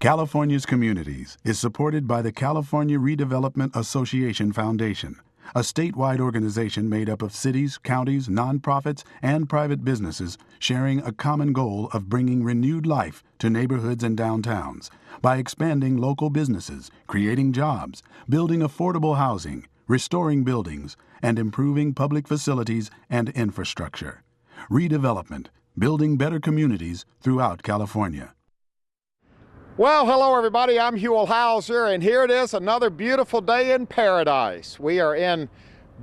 California's Communities is supported by the California Redevelopment Association Foundation, a statewide organization made up of cities, counties, nonprofits, and private businesses sharing a common goal of bringing renewed life to neighborhoods and downtowns by expanding local businesses, creating jobs, building affordable housing, restoring buildings, and improving public facilities and infrastructure. Redevelopment, building better communities throughout California. Well, hello everybody, I'm Huell Hauser, and here it is, another beautiful day in paradise. We are in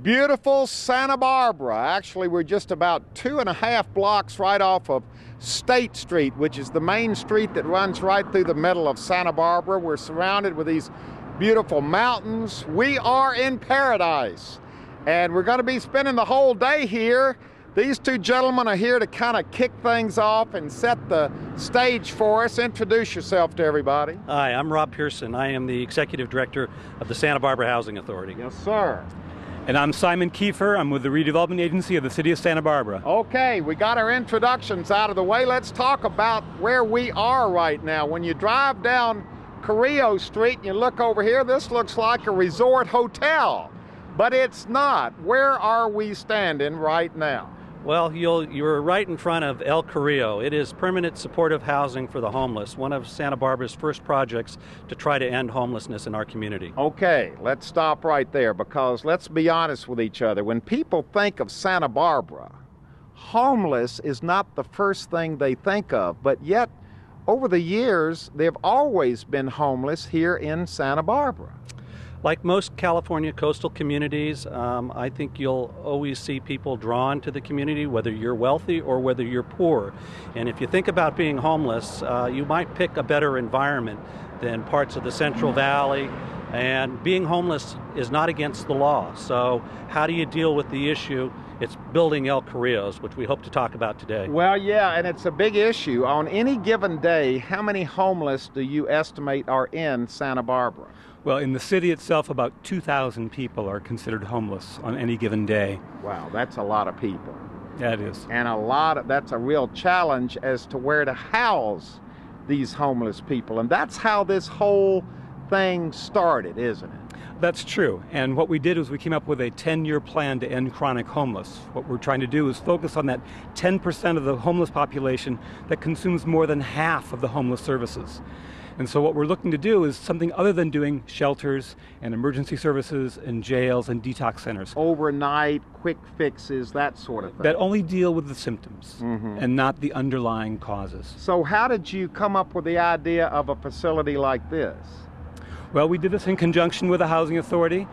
beautiful Santa Barbara. Actually, we're just about 2.5 blocks right off of State Street, which is the main street that runs right through the middle of Santa Barbara. We're surrounded with these beautiful mountains. We are in paradise, and we're going to be spending the whole day here. These two gentlemen are here to kind of kick things off and set the stage for us. Introduce yourself to everybody. Hi, I'm Rob Pearson. I am the Executive Director of the Santa Barbara Housing Authority. Yes, sir. And I'm Simon Kiefer. I'm with the Redevelopment Agency of the City of Santa Barbara. Okay, we got our introductions out of the way. Let's talk about where we are right now. When you drive down Carrillo Street and you look over here, this looks like a resort hotel, but it's not. Where are we standing right now? Well, you're right in front of El Carrillo. It is permanent supportive housing for the homeless, one of Santa Barbara's first projects to try to end homelessness in our community. Okay, let's stop right there, because let's be honest with each other. When people think of Santa Barbara, homeless is not the first thing they think of, but yet over the years, they've always been homeless here in Santa Barbara. Like most California coastal communities, I think you'll always see people drawn to the community, whether you're wealthy or whether you're poor. And if you think about being homeless, you might pick a better environment than parts of the Central Valley. And being homeless is not against the law. So how do you deal with the issue? It's building El Carrillos, which we hope to talk about today. Well, yeah, and it's a big issue. On any given day, how many homeless do you estimate are in Santa Barbara? Well, in the city itself, about 2,000 people are considered homeless on any given day. Wow, that's a lot of people. That is. And that's a real challenge as to where to house these homeless people. And that's how this whole thing started, isn't it? That's true. And what we did was we came up with a 10-year plan to end chronic homeless. What we're trying to do is focus on that 10% of the homeless population that consumes more than half of the homeless services. And so what we're looking to do is something other than doing shelters and emergency services and jails and detox centers. Overnight, quick fixes, that sort of thing. That only deal with the symptoms and not the underlying causes. So how did you come up with the idea of a facility like this? Well, we did this in conjunction with the Housing Authority.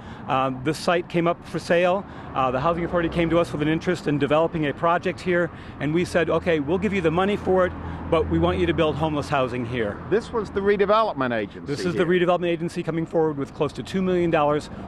This site came up for sale. The Housing Authority came to us with an interest in developing a project here, and we said, okay, we'll give you the money for it, but we want you to build homeless housing here. This was the redevelopment agency. This is the redevelopment agency coming forward with close to $2 million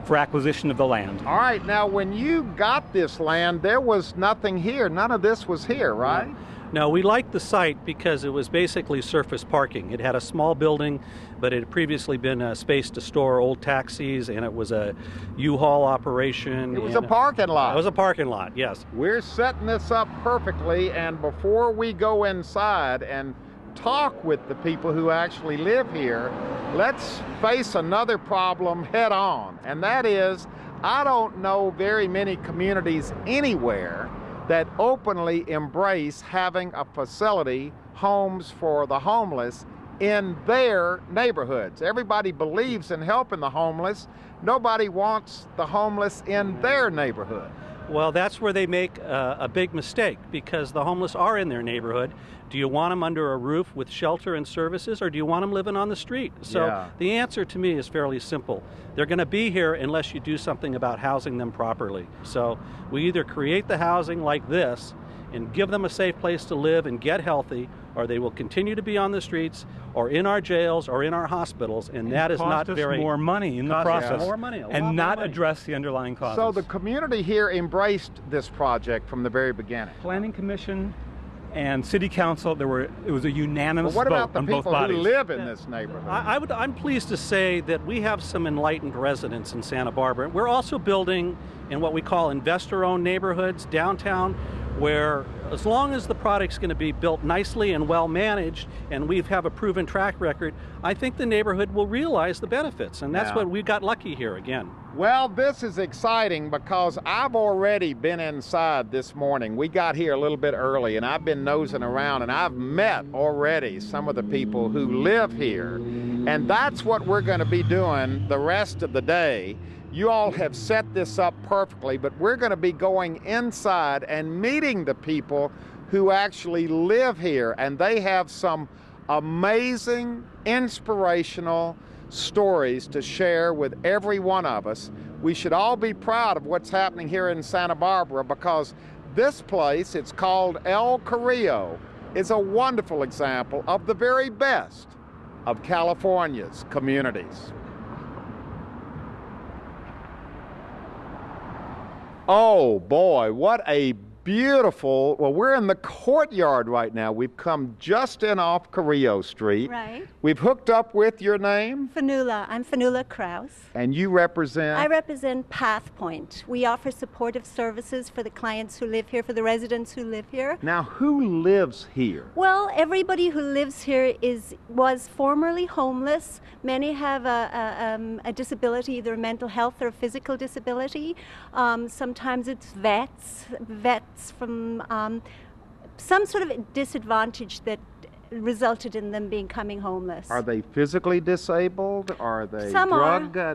for acquisition of the land. All right, now when you got this land, there was nothing here. None of this was here, right? No, we liked the site because it was basically surface parking. It had a small building, but it had previously been a space to store old taxis, and it was a U-Haul operation. It was a parking lot. It was a parking lot, yes. We're setting this up perfectly, and before we go inside and talk with the people who actually live here, let's face another problem head on, and that is, I don't know very many communities anywhere that openly embrace having a facility, homes for the homeless, in their neighborhoods. Everybody believes in helping the homeless. Nobody wants the homeless in their neighborhood. Well, that's where they make a big mistake, because the homeless are in their neighborhood. Do you want them under a roof with shelter and services, or do you want them living on the street? So the answer to me is fairly simple. They're going to be here unless you do something about housing them properly. So we either create the housing like this and give them a safe place to live and get healthy, or they will continue to be on the streets or in our jails or in our hospitals, and that is not very... more money in the process. More money, and not address the underlying causes. So the community here embraced this project from the very beginning. Planning Commission and City Council, it was a unanimous vote on both bodies. What about the people who live in this neighborhood? I'm pleased to say that we have some enlightened residents in Santa Barbara. We're also building in what we call investor-owned neighborhoods downtown, where As long as the product's going to be built nicely and well managed, and we have a proven track record, I think the neighborhood will realize the benefits, and that's what we got lucky here again. Well, this is exciting because I've already been inside this morning. We got here a little bit early, and I've been nosing around, and I've met already some of the people who live here. And that's what we're going to be doing the rest of the day. You all have set this up perfectly, but we're going to be going inside and meeting the people who actually live here, and they have some amazing, inspirational stories to share with every one of us. We should all be proud of what's happening here in Santa Barbara, because this place, it's called El Carrillo, is a wonderful example of the very best of California's communities. Oh boy, what a beautiful, well, we're in the courtyard right now. We've come just in off Carrillo Street. Right. We've hooked up with your name. Fanula. I'm Fanula Kraus. And you represent? I represent PathPoint. We offer supportive services for the clients who live here, for the residents who live here. Now, who lives here? Well, everybody who lives here was formerly homeless. Many have a disability, either a mental health or a physical disability. Sometimes it's vets from some sort of disadvantage that resulted in them becoming homeless. Are they physically disabled? Are they Some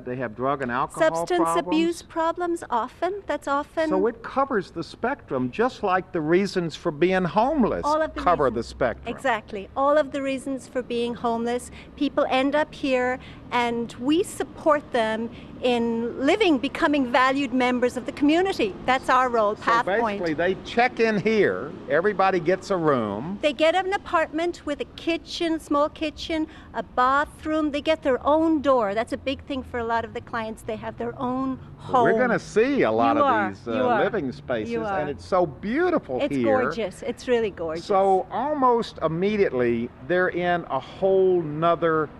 they have drug and alcohol Substance problems? abuse problems often. That's often. So it covers the spectrum, just like the reasons for being homeless cover the spectrum. Exactly. All of the reasons for being homeless. People end up here, and we support them in living, becoming valued members of the community. That's our role, PathPoint. So basically, they check in here. Everybody gets a room. They get an apartment with a kitchen, small kitchen, a bathroom. They get their own door. That's a big thing for a lot of the clients. They have their own home. We're going to see a lot of these living spaces, and it's so beautiful here. It's gorgeous. It's really gorgeous. So almost immediately, they're in a whole nother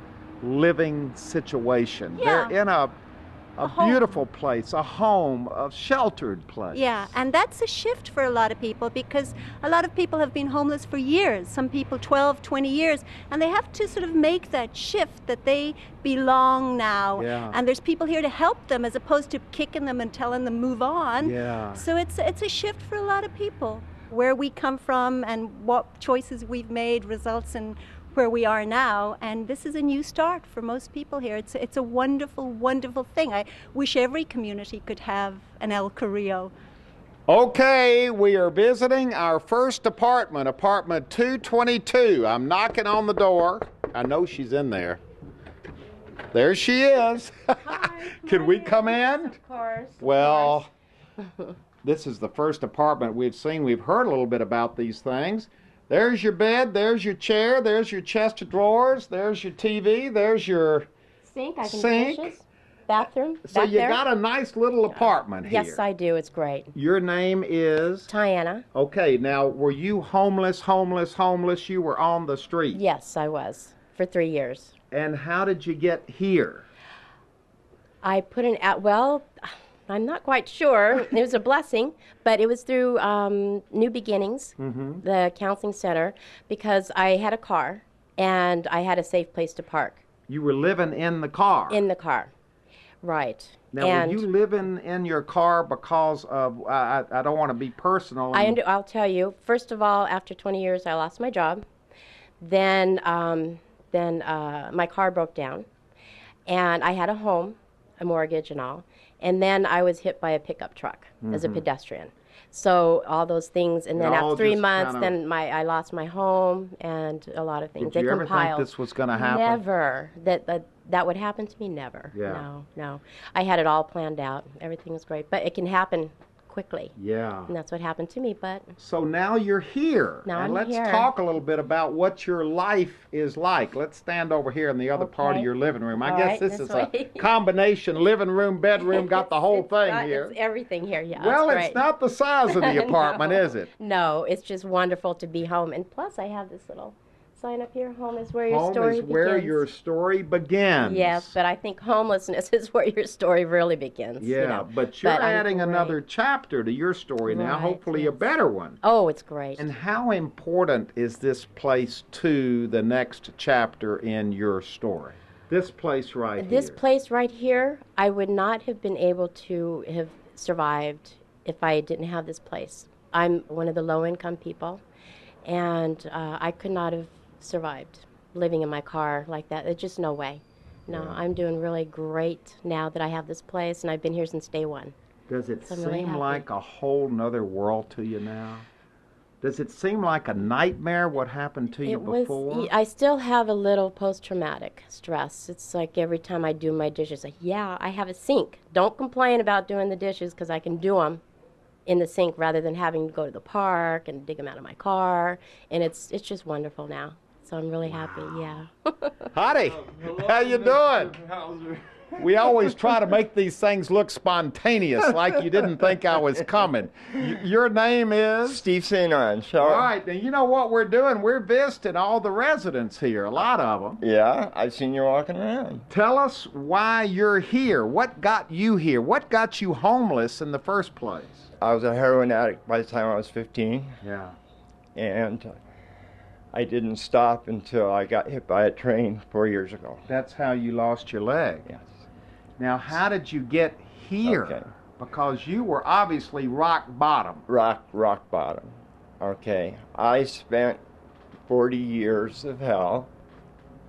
living situation. Yeah. They're in a beautiful place, a home, a sheltered place. Yeah, and that's a shift for a lot of people, because a lot of people have been homeless for years, some people 12, 20 years, and they have to sort of make that shift that they belong now. Yeah. And there's people here to help them as opposed to kicking them and telling them move on. Yeah. So it's a shift for a lot of people. Where we come from and what choices we've made results in where we are now, and this is a new start for most people here. It's a wonderful, wonderful thing. I wish every community could have an El Carrillo. Okay, we are visiting our first apartment, apartment 222. I'm knocking on the door. I know she's in there. There she is. Hi, Can we come in? Of course. Well, this is the first apartment we've seen. We've heard a little bit about these things. There's your bed, there's your chair, there's your chest of drawers, there's your TV, there's your sink. I can sink. do dishes. Bathroom. So back you there. got a nice little apartment here. Yes, I do. It's great. Your name is? Tiana. Okay, now were you homeless? You were on the street? Yes, I was for 3 years. And how did you get here? I put an well, I'm not quite sure. It was a blessing, but it was through New Beginnings, the counseling center, because I had a car and I had a safe place to park. You were living in the car? In the car, right. Now, and were you living in your car because of, I don't want to be personal. I'll tell you, first of all, after 20 years, I lost my job. Then my car broke down, and I had a home, a mortgage and all. And then I was hit by a pickup truck as a pedestrian. So all those things, and then after 3 months, then I lost my home and a lot of things. Did you ever think this was going to happen? Never. That would happen to me, never. Yeah. No. I had it all planned out. Everything was great. But it can happen quickly. Yeah. And that's what happened to me, but... So now you're here. Now and I'm let's here. talk a little bit about what your life is like. Let's stand over here in the other part of your living room. I guess this is a combination living room, bedroom, got the whole thing here. It's everything here, yeah. Well, it's it's not the size of the apartment, is it? No, it's just wonderful to be home. And plus I have this little sign up here? Home is where your Home story is begins. where your story begins. Yes, but I think homelessness is where your story really begins. Yeah, you know. but you're adding I'm another chapter to your story now, Right, hopefully a yes. better one. Oh, it's great. And how important is this place to the next chapter in your story? This place right here. This place right here, I would not have been able to have survived if I didn't have this place. I'm one of the low-income people, and I could not have survived living in my car like that. There's just no way. No, Yeah. I'm doing really great now that I have this place, and I've been here since day one. Does it So I'm really seem happy. like a whole nother world to you now? Does it seem like a nightmare what happened to you before? I still have a little post-traumatic stress. It's like every time I do my dishes, like, yeah, I have a sink. Don't complain about doing the dishes because I can do them in the sink rather than having to go to the park and dig them out of my car. And it's just wonderful now. So I'm really happy, yeah. Howdy. How you doing? We always try to make these things look spontaneous, like you didn't think I was coming. Your name is? Steve St. Ange. All right, and you know what we're doing? We're visiting all the residents here, a lot of them. Yeah, I've seen you walking around. Tell us why you're here. What got you here? What got you homeless in the first place? I was a heroin addict by the time I was 15, Yeah. and I didn't stop until I got hit by a train 4 years ago. That's how you lost your leg. Yes. Now, how did you get here? Okay. Because you were obviously rock bottom. Rock bottom. Okay. I spent 40 years of hell.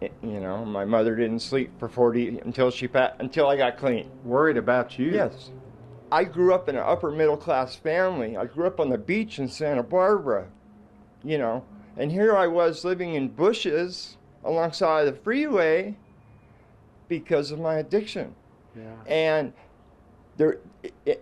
You know, my mother didn't sleep for 40 until I got clean. Worried about you. Yes. I grew up in an upper middle class family. I grew up on the beach in Santa Barbara, you know, and here I was living in bushes alongside the freeway because of my addiction. Yeah. And there,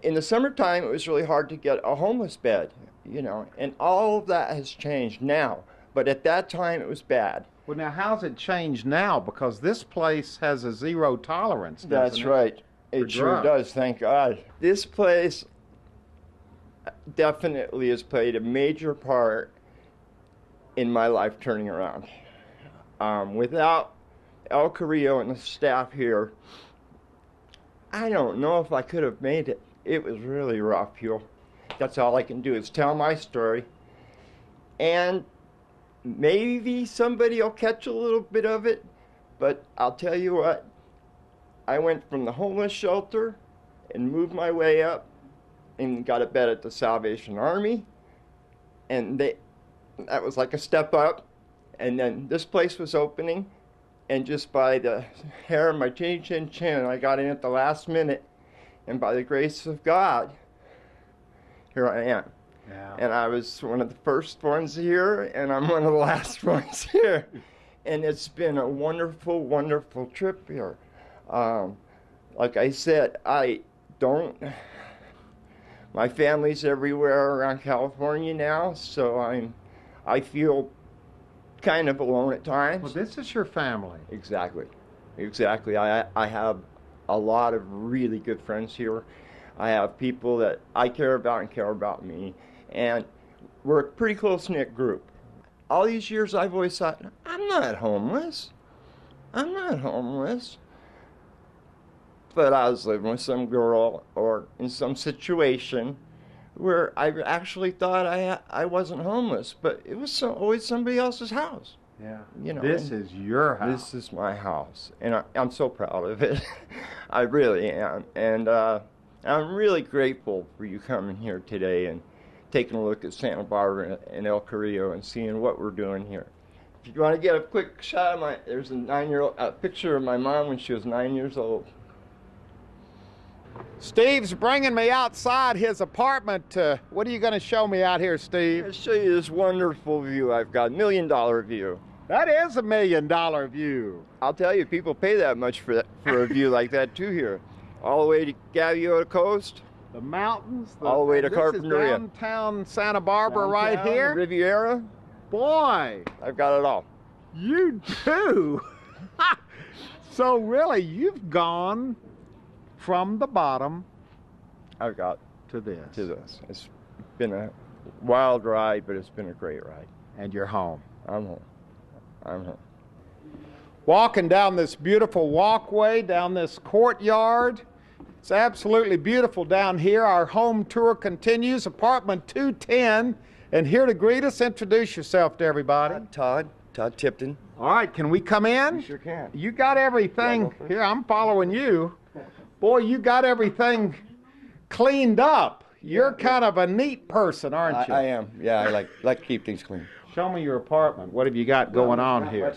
in the summertime, it was really hard to get a homeless bed, you know, and all of that has changed now. But at that time, it was bad. Well, now, how's it changed now? Because this place has a zero tolerance, doesn't That's it? right. For It sure drugs. does, thank God. This place definitely has played a major part in my life turning around. Without El Carrillo and the staff here, I don't know if I could have made it. It was really rough, Huel. That's all I can do is tell my story. And maybe somebody will catch a little bit of it, but I'll tell you what, I went from the homeless shelter and moved my way up and got a bed at the Salvation Army. And that was like a step up. And then this place was opening, and just by the hair of my chin, I got in at the last minute. And by the grace of God, here I am. Yeah. And I was one of the first ones here, and I'm one of the last ones here. And it's been a wonderful, wonderful trip here. Like I said, my family's everywhere around California now, so I feel kind of alone at times. Well, this is your family. Exactly. I have a lot of really good friends here. I have people that I care about and care about me. And we're a pretty close-knit group. All these years I've always thought, I'm not homeless. But I was living with some girl or in some situation where I actually thought I wasn't homeless, but it was always somebody else's house. Yeah. You know, This is your house. This is my house, and I'm so proud of it. I really am, and I'm really grateful for you coming here today and taking a look at Santa Barbara and El Carrillo and seeing what we're doing here. If you want to get a quick shot of there's a picture of my mom when she was 9 years old. Steve's bringing me outside his apartment. What are you going to show me out here, Steve? I'll show you this wonderful view I've got, $1 million view. That is $1 million view. I'll tell you, people pay that much for a view like that too here. All the way to Gaviota Coast. The mountains. All the way to this Carpinteria. Is downtown Santa Barbara right Downtown, here? Riviera. Boy, I've got it all. you do. So really, you've gone from the bottom I've got to this. It's been a wild ride, but it's been a great ride. And you're home. I'm home. I'm here. Walking down this beautiful walkway, down this courtyard. It's absolutely beautiful down here. Our home tour continues, apartment 210. And here to greet us, introduce yourself to everybody. Todd Tipton. All right, can we come in? You sure can. You got everything. Here, I'm following you. Boy, you got everything cleaned up. You're kind of a neat person, aren't you? I am. Yeah, I like to keep things clean. Show me your apartment. What have you got going on here?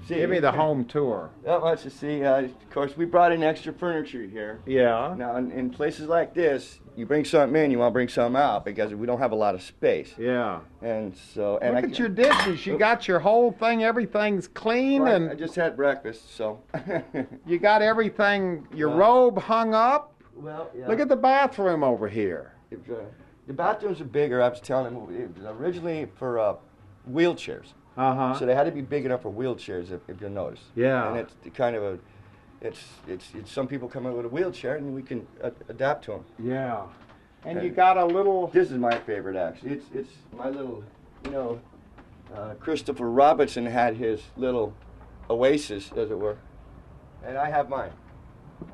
Give me the home tour. Not much to see. Of course, we brought in extra furniture here. Yeah. Now, in places like this, you bring something in, you want to bring something out because we don't have a lot of space. Yeah. And so, look at your dishes. You got your whole thing. Everything's clean, well, and I just had breakfast, so. You got everything. Your robe hung up. Well, yeah. Look at the bathroom over here. The bathrooms are bigger. I was telling them it was originally for wheelchairs. Uh-huh. So they had to be big enough for wheelchairs, if you'll notice. Yeah. And it's kind of it's some people come in with a wheelchair and we can adapt to them. Yeah. And you got a little. This is my favorite, actually. It's my little, Christopher Robinson had his little oasis, as it were, and I have mine.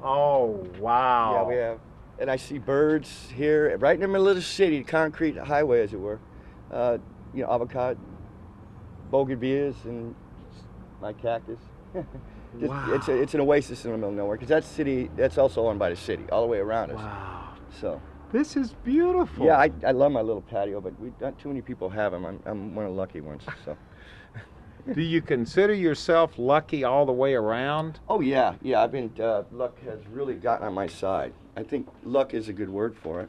Oh, wow. Yeah, we have. And I see birds here, right in the middle of the city, concrete highway, as it were. Avocado, bougainvilleas, and my cactus. Wow. It's an oasis in the middle of nowhere, because that city, that's also owned by the city, all the way around us. Wow. So. This is beautiful. Yeah, I love my little patio, but not too many people have them. I'm one of the lucky ones, so. Do you consider yourself lucky all the way around? Oh, yeah. I've been, luck has really gotten on my side. I think luck is a good word for it.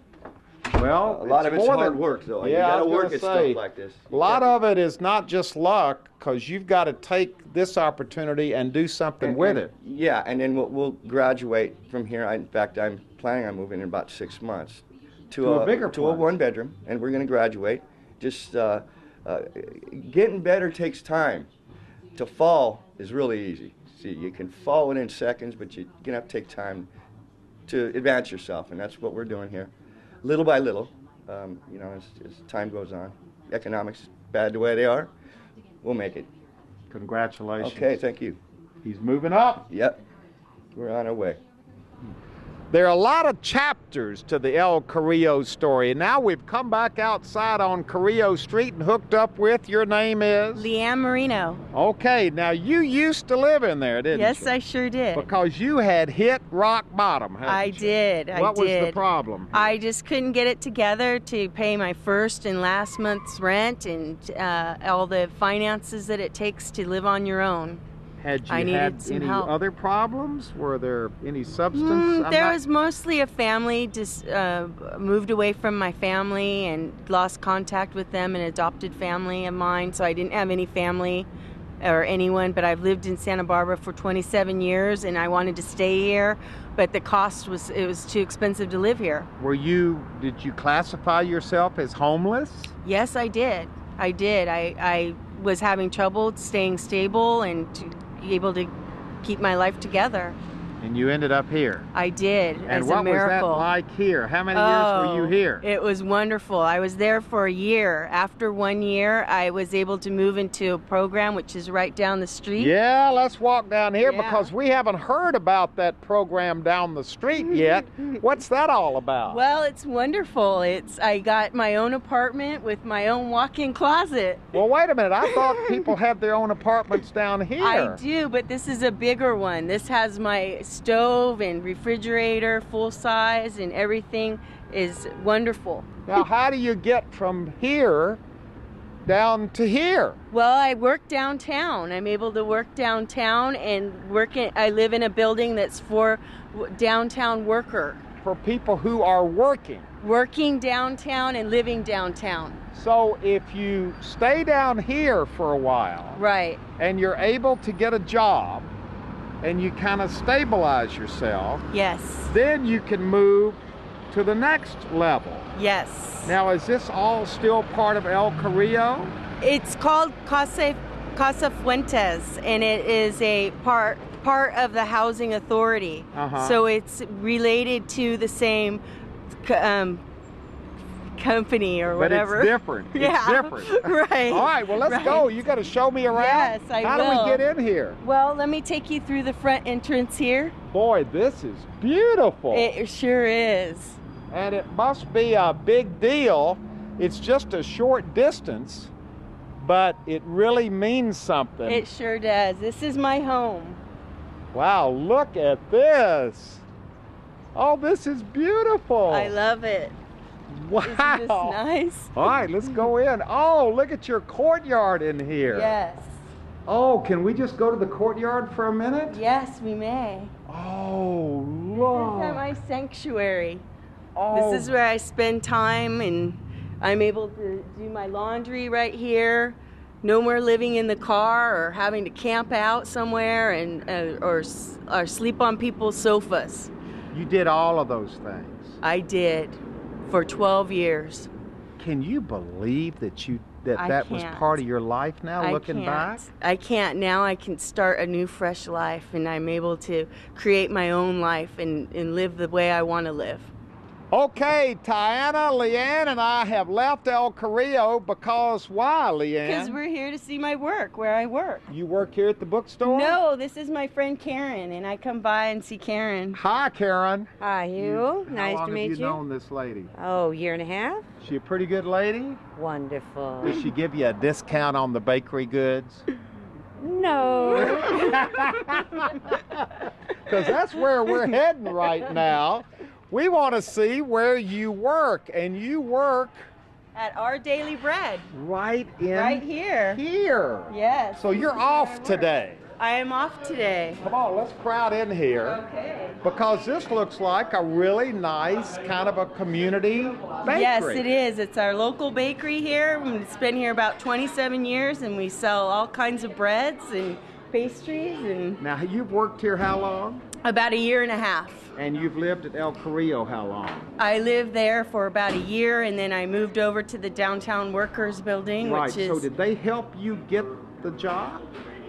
Well, a lot of it's hard work, though. Yeah, you got to work at stuff like this. A lot of it is not just luck, because you've got to take this opportunity and do something with it. Yeah, and then we'll graduate from here. In fact, I'm planning on moving in about 6 months to a bigger place. To a one-bedroom, and we're going to graduate. Just getting better takes time. To fall is really easy. See, you can fall within seconds, but you're going to have to take time to advance yourself, and that's what we're doing here. Little by little, as time goes on. Economics bad the way they are, we'll make it. Congratulations. Okay, thank you. He's moving up. Yep, we're on our way. There are a lot of chapters to the El Carrillo story, and now we've come back outside on Carrillo Street and hooked up with, your name is? Leanne Marino. Okay, now you used to live in there, didn't you? Yes, I sure did. Because you had hit rock bottom, hadn't I you? did. What was the problem? I just couldn't get it together to pay my first and last month's rent and all the finances that it takes to live on your own. Had you had any other problems? Were there any substance? There was mostly a family, just moved away from my family and lost contact with them, an adopted family of mine, so I didn't have any family or anyone, but I've lived in Santa Barbara for 27 years and I wanted to stay here, but the cost was too expensive to live here. Did you classify yourself as homeless? Yes, I did. I was having trouble staying stable and able to keep my life together. And you ended up here. I did, and as a miracle. And what was that like here? How many years were you here? It was wonderful. I was there for a year. After 1 year, I was able to move into a program which is right down the street. Yeah, let's walk down here because we haven't heard about that program down the street yet. What's that all about? Well, it's wonderful. I got my own apartment with my own walk-in closet. Well, wait a minute. I thought people had their own apartments down here. I do, but this is a bigger one. This has my stove and refrigerator, full size, and everything is wonderful. Now, how do you get from here down to here? Well, I work downtown. I'm able to work downtown and I live in a building that's for downtown worker. For people who are working. Working downtown and living downtown. So if you stay down here for a while. Right. And you're able to get a job, and you kind of stabilize yourself. Yes. Then you can move to the next level. Yes. Now, is this all still part of El Carrillo? It's called Casa Fuentes, and it is a part of the housing authority. So it's related to the same company or whatever. But it's different. Yeah. It's different. Right. All right, well, let's go. You got to show me around. Yes, I will. How do we get in here? Well, let me take you through the front entrance here. Boy, this is beautiful. It sure is. And it must be a big deal. It's just a short distance, but it really means something. It sure does. This is my home. Wow, look at this. Oh, this is beautiful. I love it. Wow. Isn't this nice? All right, let's go in. Oh, look at your courtyard in here. Yes. Oh, can we just go to the courtyard for a minute? Yes, we may. Oh, This look. is my sanctuary. Oh. This is where I spend time, and I'm able to do my laundry right here. No more living in the car or having to camp out somewhere and or sleep on people's sofas. You did all of those things. I did for 12 years. Can you believe that I that was can't. part of your life now, looking back? I can't. Now I can start a new, fresh life, and I'm able to create my own life and live the way I want to live. Okay, Tiana, Leanne, and I have left El Carrillo because why, Leanne? Because we're here to see my work, where I work. You work here at the bookstore? No, this is my friend Karen, and I come by and see Karen. Hi, Karen. Hi, Hugh. Nice How long to meet have you known this lady? Oh, year and a half. She a pretty good lady? Wonderful. Does she give you a discount on the bakery goods? No. Because that's where we're heading right now. We want to see where you work, and you work At Our Daily Bread. right Here. here. Yes. So you're off today. I am off today. Come on, let's crowd in here. Okay. Because this looks like a really nice kind of a community bakery. Yes, it is. It's our local bakery here. It's been here about 27 years, and we sell all kinds of breads and pastries. And Now, you've worked here how long? about a year and a half. And you've lived at El Carrillo how long? I lived there for about a year, and then I moved over to the Downtown Workers Building, Right, which is... so did they help you get the job?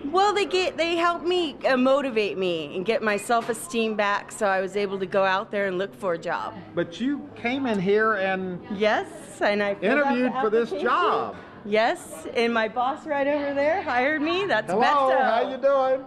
Well, they helped me motivate me and get my self-esteem back, so I was able to go out there and look for a job. But you came in here and Yes, and I filled out the interviewed for this application. job. Yes, and my boss right over there hired me. That's Hello, Beto. how you doing?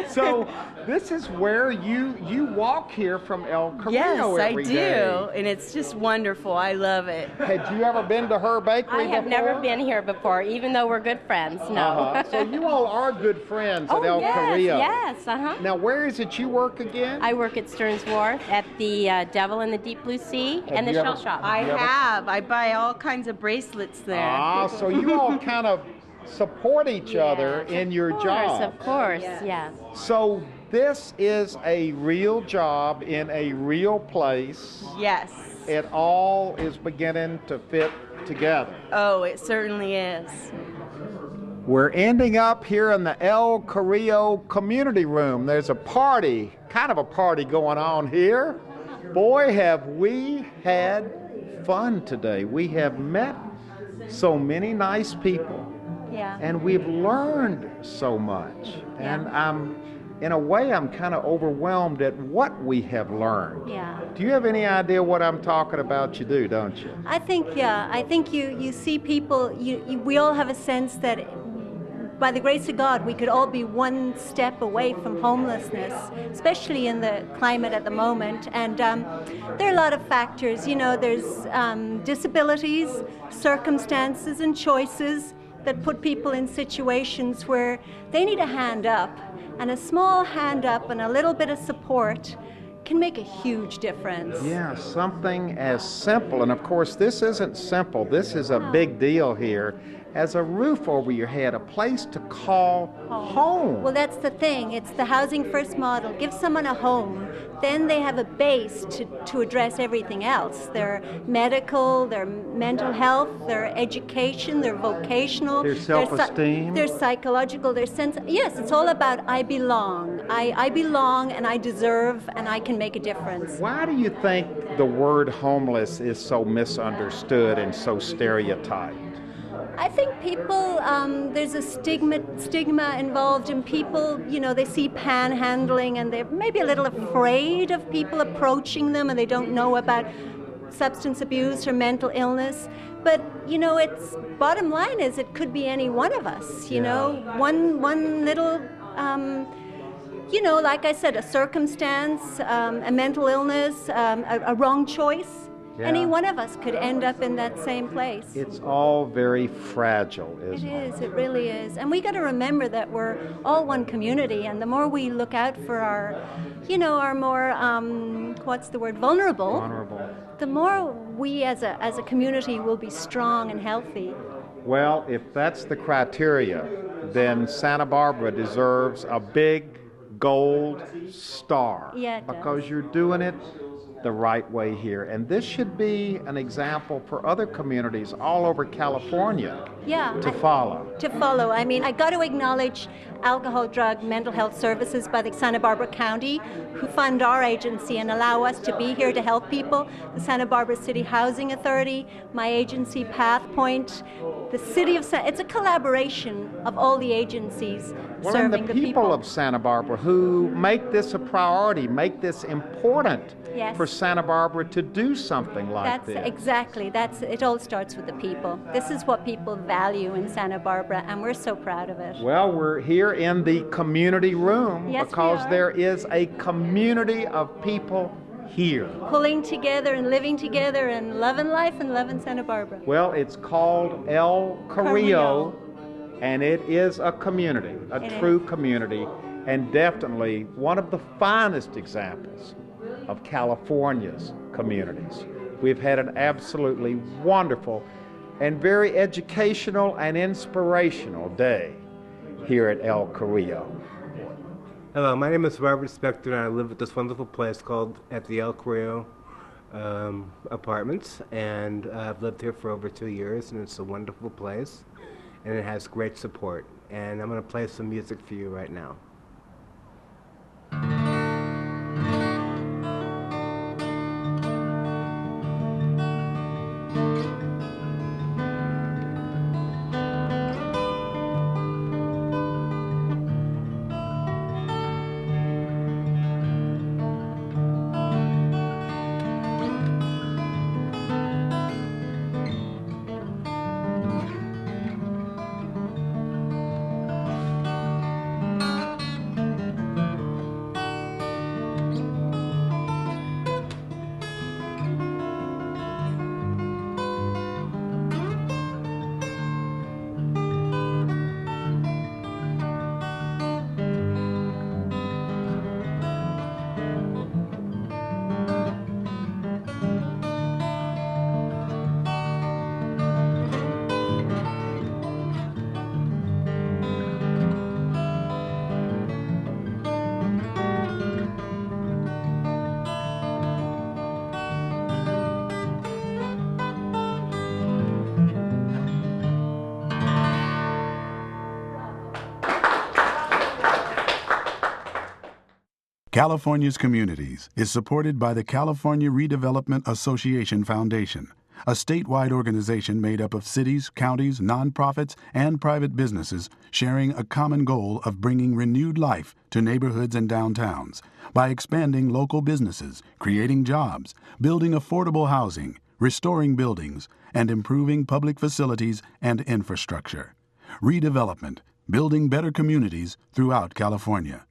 So this is where you walk here from El Carrillo Yes, every I do, day. and it's just wonderful. I love it. Had you ever been to her bakery I have before? never been here before, even though we're good friends. No. So you all are good friends Oh, at El yes, Carrillo. yes, uh-huh. Now, where is it you work again? I work at Stearns Wharf at the Devil in the Deep Blue Sea and the you Shell ever- Shop. I You ever- have. I buy all kinds of bracelets there. Ah, so you all kind of support each other in your job. Of course, yes. So this is a real job in a real place. Yes. It all is beginning to fit together. Oh, it certainly is. We're ending up here in the El Carrillo community room. There's a party, kind of a party going on here. Boy, have we had fun today. We have met so many nice people. Yeah. And we've learned so much. And in a way, I'm kind of overwhelmed at what we have learned. Yeah. Do you have any idea what I'm talking about? You do, don't you? I think you see people, we all have a sense that by the grace of God, we could all be one step away from homelessness, especially in the climate at the moment. And there are a lot of factors. You know, there's disabilities, circumstances, and choices that put people in situations where they need a hand up. And a small hand up and a little bit of support can make a huge difference. Yeah, something as simple, and of course this isn't simple, this is a big deal here, as a roof over your head, a place to call home. Well, that's the thing. It's the Housing First model. Give someone a home, then they have a base to address everything else. Their medical, their mental health, their education, their vocational. Their self-esteem. Their psychological, their sense. Yes, it's all about I belong. I belong and I deserve and I can make a difference. Why do you think the word homeless is so misunderstood and so stereotyped? I think people, there's a stigma involved in people, you know, they see panhandling and they're maybe a little afraid of people approaching them and they don't know about substance abuse or mental illness. But, you know, it's bottom line is it could be any one of us, you know, one little, you know, like I said, a circumstance, a mental illness, a wrong choice. Yeah. Any one of us could end up in that same place. It's all very fragile, isn't it? It is, it really is. And we got to remember that we're all one community, and the more we look out for our, you know, our more, vulnerable, the more we as a community will be strong and healthy. Well, if that's the criteria, then Santa Barbara deserves a big gold star. Yeah, it because does. You're doing it the right way here. And this should be an example for other communities all over California to follow. I mean, I got to acknowledge alcohol, drug, mental health services by the Santa Barbara County, who fund our agency and allow us to be here to help people. The Santa Barbara City Housing Authority, my agency, PathPoint, the City of it's a collaboration of all the agencies serving the people of Santa Barbara who make this a priority, make this important. Yes. For Santa Barbara to do something like this. Exactly. It all starts with the people. This is what people value in Santa Barbara, and we're so proud of it. Well, we're here in the community room because there is a community of people here. Pulling together and living together and loving life and loving Santa Barbara. Well, it's called El Carrillo, and it is a community, true community, and definitely one of the finest examples of California's communities. We've had an absolutely wonderful and very educational and inspirational day here at El Carrillo. Hello, my name is Robert Spector, and I live at this wonderful place called at the El Carrillo Apartments, and I've lived here for over 2 years, and it's a wonderful place, and it has great support. And I'm going to play some music for you right now. California's Communities is supported by the California Redevelopment Association Foundation, a statewide organization made up of cities, counties, nonprofits, and private businesses sharing a common goal of bringing renewed life to neighborhoods and downtowns by expanding local businesses, creating jobs, building affordable housing, restoring buildings, and improving public facilities and infrastructure. Redevelopment, building better communities throughout California.